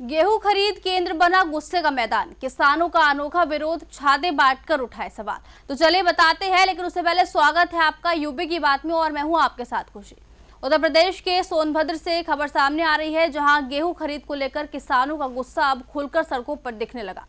गेहूं खरीद केंद्र बना गुस्से का मैदान, किसानों का अनोखा विरोध, छाते बांटकर उठाए सवाल। तो चलिए बताते हैं, लेकिन उससे पहले स्वागत है आपका यूपी की बात में और मैं हूं आपके साथ खुशी। उत्तर प्रदेश के सोनभद्र से खबर सामने आ रही है, जहां गेहूं खरीद को लेकर किसानों का गुस्सा अब खुलकर सड़कों पर दिखने लगा।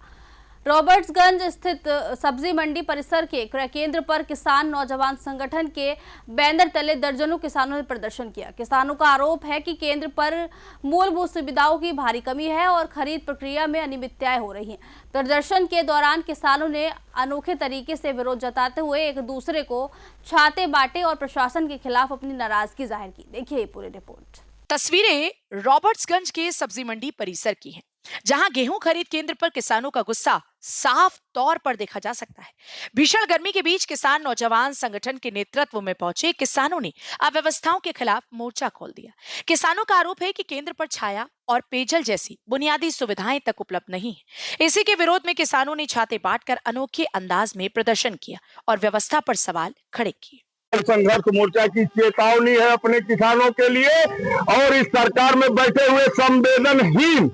रॉबर्ट्सगंज स्थित सब्जी मंडी परिसर के क्रय केंद्र पर किसान नौजवान संगठन के बैनर तले दर्जनों किसानों ने प्रदर्शन किया। किसानों का आरोप है कि केंद्र पर मूलभूत सुविधाओं की भारी कमी है और खरीद प्रक्रिया में अनियमितताएं हो रही हैं। प्रदर्शन के दौरान किसानों ने अनोखे तरीके से विरोध जताते हुए एक दूसरे को छाते बांटे और प्रशासन के खिलाफ अपनी नाराजगी जाहिर की। देखिए ये पूरी रिपोर्ट। तस्वीरें रॉबर्ट्सगंज के सब्जी मंडी परिसर की हैं, जहां गेहूं खरीद केंद्र पर किसानों का गुस्सा साफ तौर पर देखा जा सकता है। भीषण गर्मी के बीच किसान नौजवान संगठन के नेतृत्व में पहुंचे किसानों ने अव्यवस्थाओं के खिलाफ मोर्चा खोल दिया। किसानों का आरोप है कि केंद्र पर छाया और पेयजल जैसी बुनियादी सुविधाएं तक उपलब्ध नहीं है। इसी के विरोध में किसानों ने छाते बांटकर अनोखे अंदाज में प्रदर्शन किया और व्यवस्था पर सवाल खड़े किए। संघर्ष मोर्चा की चेतावनी है अपने किसानों के लिए, और इस सरकार में बैठे हुए संवेदनहीन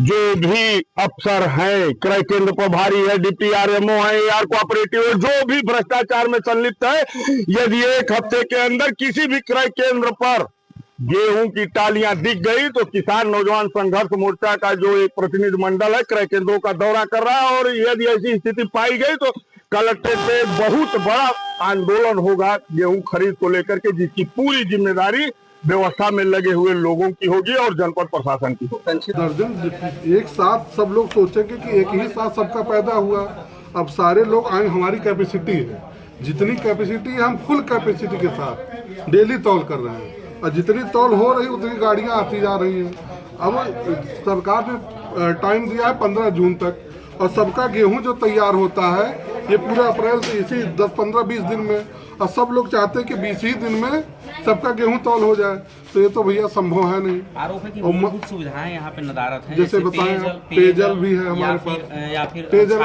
जो भी अफसर हैं, क्रय केंद्र प्रभारी है, डीपीआरएमओ है, एआर कोऑपरेटिव है, जो भी भ्रष्टाचार में संलिप्त है, यदि एक हफ्ते के अंदर किसी भी क्रय केंद्र पर गेहूं की टालियां दिख गई तो किसान नौजवान संघर्ष मोर्चा का जो एक प्रतिनिधि मंडल है क्रय केंद्रों का दौरा कर रहा है, और यदि ऐसी स्थिति पाई गई तो कलेक्ट्रेट पे बहुत बड़ा आंदोलन होगा गेहूं खरीद को लेकर के, जिसकी पूरी जिम्मेदारी व्यवस्था में लगे हुए लोगों की होगी और जनपद प्रशासन की होगी। दर्जन एक साथ सब लोग सोचेंगे कि एक ही साथ सबका पैदा हुआ। अब सारे लोग आए, हमारी कैपेसिटी है, जितनी कैपेसिटी है हम फुल कैपेसिटी के साथ डेली तौल कर रहे हैं, और जितनी तौल हो रही उतनी गाड़ियां आती जा रही हैं। अब सरकार ने टाइम दिया है 15 जून तक, और सबका गेहूं जो तैयार होता है ये पूरा अप्रैल से इसी 10, 15, 20 दिन में, और सब लोग चाहते हैं कि 20 ही दिन में सबका गेहूं तौल हो जाए, तो ये तो भैया संभव है नहीं। आरोप है कि मूलभूत सुविधाएं यहाँ पे नदारत है, जैसे बताएं, पेयजल भी है हमारे पास, या फिर पेयजल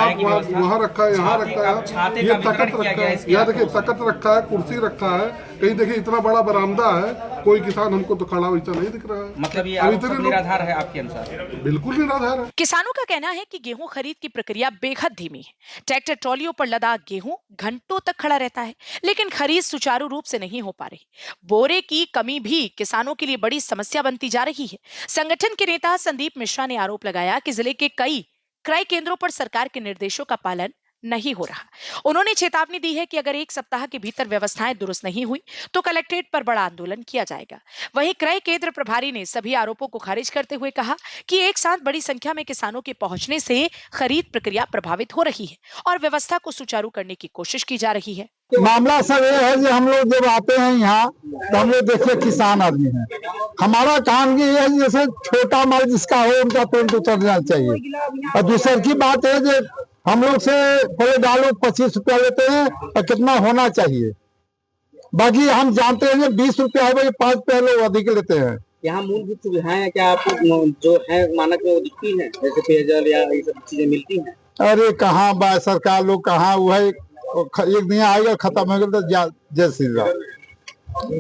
वहाँ रखा है, यहाँ रखा है, ये तकत रखा है, यहाँ देखिए तकत रखा है, कुर्सी रखा है, कहीं देखिए इतना बड़ा बरामदा है, कोई किसान हमको तो खड़ा वैसा नहीं दिख रहा है। मतलब ये आरोप निराधार है आपके अनुसार? बिल्कुल निराधार है। किसानों का कहना है कि गेहूं खरीद की प्रक्रिया बेहद धीमी है। ट्रैक्टर ट्रॉलियों पर लदा गेहूं घंटों तक खड़ा रहता है, लेकिन खरीद सुचारू रूप से नहीं हो पा रही। बोरे की कमी भी किसानों के लिए बड़ी समस्या बनती जा रही है। संगठन के नेता संदीप मिश्रा ने आरोप लगाया कि जिले के कई क्रय केंद्रों पर सरकार के निर्देशों का पालन नहीं हो रहा। उन्होंने चेतावनी दी है कि अगर एक सप्ताह के भीतर व्यवस्थाएं दुरुस्त नहीं हुई तो कलेक्ट्रेट पर बड़ा आंदोलन किया जाएगा। वहीं क्रय केंद्र प्रभारी ने सभी आरोपों को खारिज करते हुए कहा कि एक साथ बड़ी संख्या में किसानों के पहुंचने से खरीद प्रक्रिया प्रभावित हो रही है और व्यवस्था को सुचारू करने की कोशिश की जा रही है। मामला सब ये है कि हम लोग जब आते हैं यहाँ तो हम लोग देखिए किसान आदमी हैं, हमारा काम ये है जैसे छोटा माल जिसका हो उनका पेंट उतरना चाहिए। और दूसरी की बात है जो हम लोग से पहले डालो 25 रुपया लेते हैं और कितना होना चाहिए, बाकी हम जानते हैं 20 रुपया है, भाई 5 रुपया लोग अधिक लेते हैं। यहाँ मूलभूत सुविधाएं है क्या आपको जो है मानक में वो दिखती है, जैसे पेयजल या ये सब चीजें मिलती हैं? अरे कहाँ सरकार लोग कहाँ, वो है एक दिन आएगा खत्म हो गया तो जय श्री राम,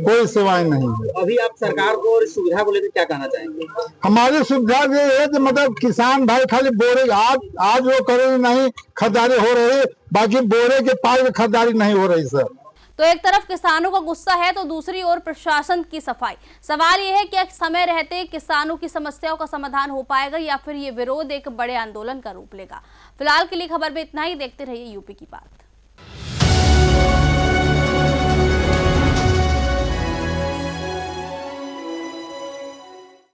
कोई सेवाएं नहीं है। अभी आप सरकार को और सुविधा को लेकर क्या कहना चाहेंगे? हमारी सुविधा ये है कि मतलब किसान भाई खाली बोरे आज वो करेंगे नहीं, खरीदारी हो रही, बाकी बोरे के पास में खरीदारी नहीं हो रही सर। तो एक तरफ किसानों का गुस्सा है तो दूसरी ओर प्रशासन की सफाई। सवाल यह है कि समय रहते किसानों की समस्याओं का समाधान हो पाएगा या फिर ये विरोध एक बड़े आंदोलन का रूप लेगा। फिलहाल के लिए खबर में इतना ही। देखते रहिए यूपी की बात।